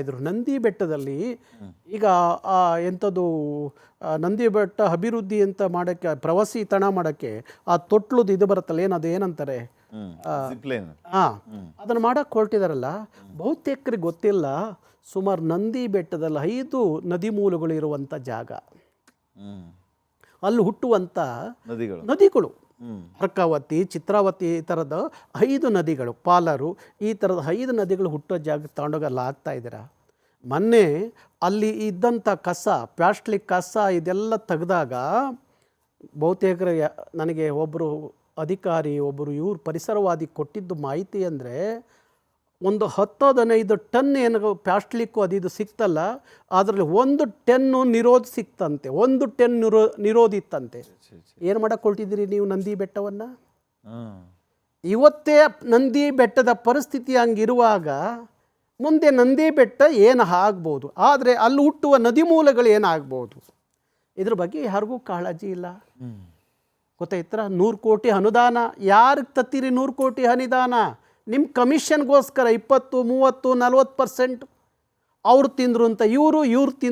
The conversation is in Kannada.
ಇದ್ರು ನಂದಿ ಬೆಟ್ಟದಲ್ಲಿ ಈಗ ಎಂಥದ್ದು ನಂದಿ ಬೆಟ್ಟ ಅಭಿವೃದ್ಧಿ ಅಂತ ಮಾಡೋಕ್ಕೆ ಪ್ರವಾಸಿ ತಾಣ ಮಾಡೋಕ್ಕೆ ಆ ತೊಟ್ಲುದು ಇದು ಬರುತ್ತಲ್ಲ ಏನದು ಏನಂತಾರೆ ಅದನ್ನು ಮಾಡಕ್ಕೆ ಹೊರಟಿದಾರಲ್ಲ. ಬಹುತೇಕರಿಗೆ ಗೊತ್ತಿಲ್ಲ, ಸುಮಾರು ನಂದಿ ಬೆಟ್ಟದಲ್ಲಿ 5 ನದಿ ಮೂಲಗಳು ಇರುವಂಥ ಜಾಗ. ಅಲ್ಲಿ ಹುಟ್ಟುವಂಥ ನದಿಗಳು ಅರ್ಕಾವತಿ, ಚಿತ್ರಾವತಿ, ಈ ಥರದ 5 ನದಿಗಳು, ಪಾಲರು, ಈ ಥರದ 5 ನದಿಗಳು ಹುಟ್ಟೋ ಜಾಗಕ್ಕೆ ತಗೊಂಡೋಗಲ್ಲ ಆಗ್ತಾ ಇದ್ದೀರಾ. ಮೊನ್ನೆ ಅಲ್ಲಿ ಇದ್ದಂಥ ಕಸ, ಪ್ಲಾಸ್ಟಿಕ್ ಕಸ ಇದೆಲ್ಲ ತೆಗೆದಾಗ ಬಹುತೇಕರ ನನಗೆ ಒಬ್ಬರು ಅಧಿಕಾರಿ, ಒಬ್ಬರು ಇವ್ರು ಪರಿಸರವಾದಿ ಕೊಟ್ಟಿದ್ದು ಮಾಹಿತಿ ಅಂದರೆ, ಒಂದು 10-15 ಟನ್ ಏನು ಪ್ಲಾಸ್ಟಿಕ್ಕು ಅದು ಸಿಕ್ತಲ್ಲ, ಅದರಲ್ಲಿ 1 ಟನ್ನು ನಿರೋಧ ಸಿಕ್ತಂತೆ, 1 ಟನ್ ನಿರೋಧಿತ್ತಂತೆ. ಏನು ಮಾಡಕ್ಕೆ ಹೊರಟಿದ್ದೀರಿ ನೀವು ನಂದಿ ಬೆಟ್ಟವನ್ನು? ಇವತ್ತೇ ನಂದಿ ಬೆಟ್ಟದ ಪರಿಸ್ಥಿತಿ ಹಂಗಿರುವಾಗ ಮುಂದೆ ನಂದಿ ಬೆಟ್ಟ ಏನು ಆಗ್ಬೋದು, ಆದರೆ ಅಲ್ಲಿ ಹುಟ್ಟುವ ನದಿ ಮೂಲಗಳು ಏನಾಗ್ಬೋದು, ಇದ್ರ ಬಗ್ಗೆ ಯಾರಿಗೂ ಕಾಳಜಿ ಇಲ್ಲ. ಗೊತ್ತಾಯ್ತರ? 100 ಕೋಟಿ ಅನುದಾನ ಯಾರಿಗೆ ತತ್ತೀರಿ? 100 ಕೋಟಿ ಅನುದಾನ ನಿಮ್ಮ ಕಮಿಷನ್ಗೋಸ್ಕರ 20, 30, 40% ಅವ್ರು ತಿಂದರು ಅಂತ ಇವರು ತಿಂದರು